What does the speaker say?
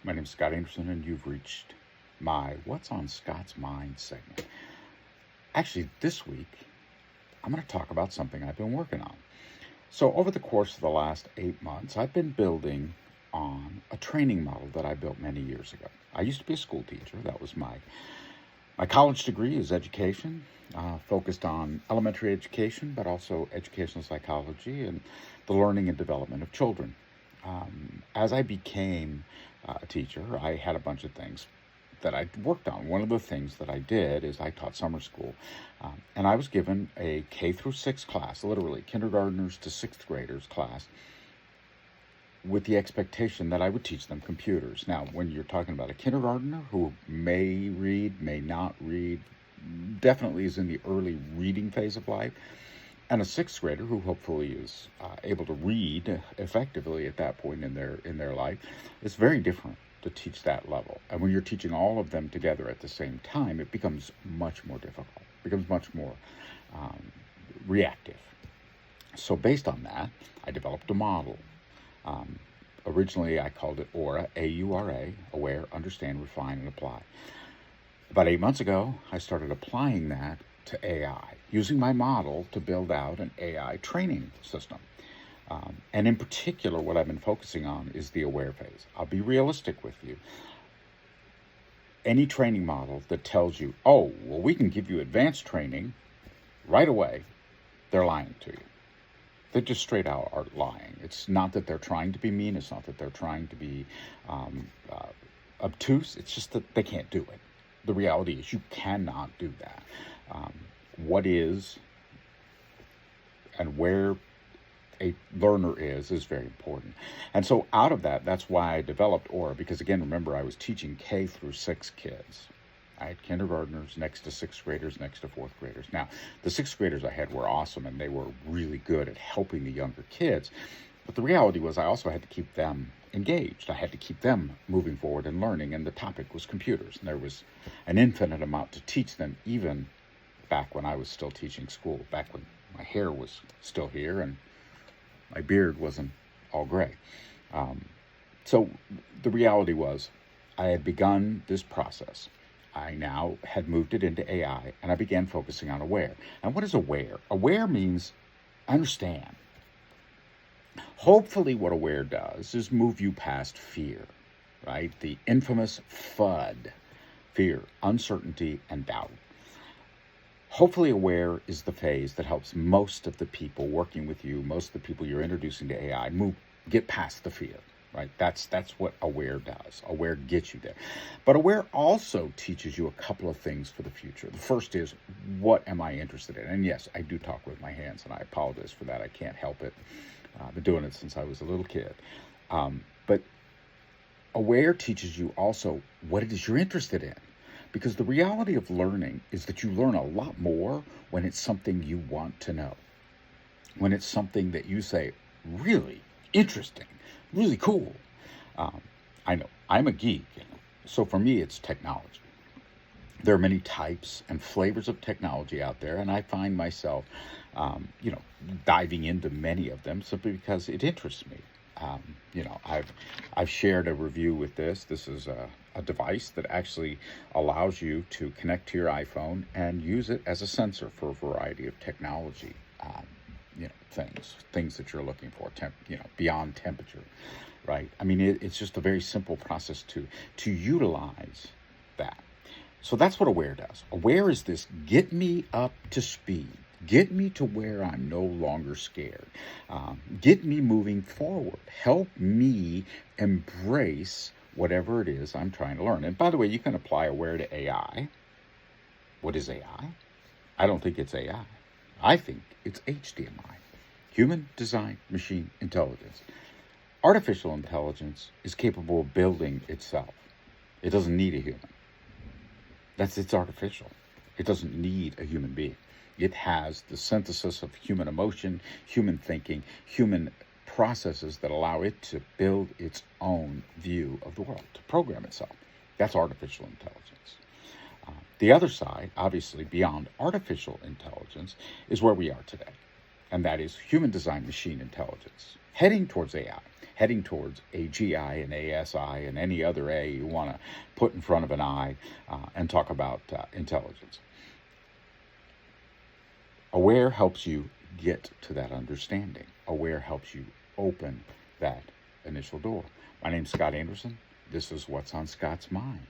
My name is Scott Anderson, and you've reached my What's on Scott's Mind segment. Actually, this week, I'm going to talk about something I've been working on. So, over the course of the last 8 months, I've been building on a training model that I built many years ago. I used to be a school teacher. That was my college degree is education, focused on elementary education, but also educational psychology and the learning and development of children. As I became a teacher, I had a bunch of things that I worked on. One of the things that I did is I taught summer school, and I was given a K through 6 class, literally kindergartners to 6th graders class, with the expectation that I would teach them computers. Now, when you're talking about a kindergartner who may read, may not read, definitely is in the early reading phase of life, and a 6th grader who hopefully is able to read effectively at that point in their life, it's very different to teach that level. And when you're teaching all of them together at the same time, it becomes much more difficult. It becomes much more reactive. So based on that, I developed a model. Originally, I called it AURA, A-U-R-A, Aware, Understand, Refine, and Apply. About 8 months ago, I started applying that to AI, using my model to build out an AI training system. And in particular, what I've been focusing on is the aware phase. I'll be realistic with you. Any training model that tells you, oh, well, we can give you advanced training right away, they're lying to you. They just straight out are lying. It's not that they're trying to be mean. It's not that they're trying to be obtuse. It's just that they can't do it. The reality is you cannot do that. What is and where a learner is very important. And so out of that, that's why I developed Aura, because again, remember, I was teaching K through 6 kids. I had kindergartners next to 6th graders, next to 4th graders. Now, the 6th graders I had were awesome, and they were really good at helping the younger kids. But the reality was I also had to keep them engaged. I had to keep them moving forward and learning, and the topic was computers. And there was an infinite amount to teach them, even back when I was still teaching school, back when my hair was still here and my beard wasn't all gray. So the reality was I had begun this process. I now had moved it into AI, and I began focusing on aware. And what is aware? Aware means understand. Hopefully what aware does is move you past fear, right? The infamous FUD, fear, uncertainty, and doubt. Hopefully aware is the phase that helps most of the people working with you, most of the people you're introducing to AI, get past the fear. Right? That's what aware does. Aware gets you there. But aware also teaches you a couple of things for the future. The first is, what am I interested in? And yes, I do talk with my hands, and I apologize for that. I can't help it. I've been doing it since I was a little kid. But aware teaches you also what it is you're interested in. Because the reality of learning is that you learn a lot more when it's something you want to know. When it's something that you say, really interesting, really cool. I know, I'm a geek, so for me it's technology. There are many types and flavors of technology out there, and I find myself, diving into many of them simply because it interests me. I've shared a review with this. This is a device that actually allows you to connect to your iPhone and use it as a sensor for a variety of technology. Things that you're looking for, beyond temperature, right? I mean, it's just a very simple process to utilize that. So that's what aware does. Aware is this: get me up to speed, get me to where I'm no longer scared, get me moving forward, help me embrace whatever it is I'm trying to learn. And by the way, you can apply aware to AI. What is AI? I don't think it's AI. I think it's HDMI. Human Design Machine Intelligence. Artificial intelligence is capable of building itself. It doesn't need a human. It's artificial. It doesn't need a human being. It has the synthesis of human emotion, human thinking, human processes that allow it to build its own view of the world, to program itself. That's artificial intelligence. The other side, obviously beyond artificial intelligence, is where we are today. And that is human design machine intelligence, heading towards AI, heading towards AGI and ASI and any other A you want to put in front of an I and talk about intelligence. Aware helps you get to that understanding. Aware helps you open that initial door. My name's Scott Anderson. This is What's on Scott's Mind.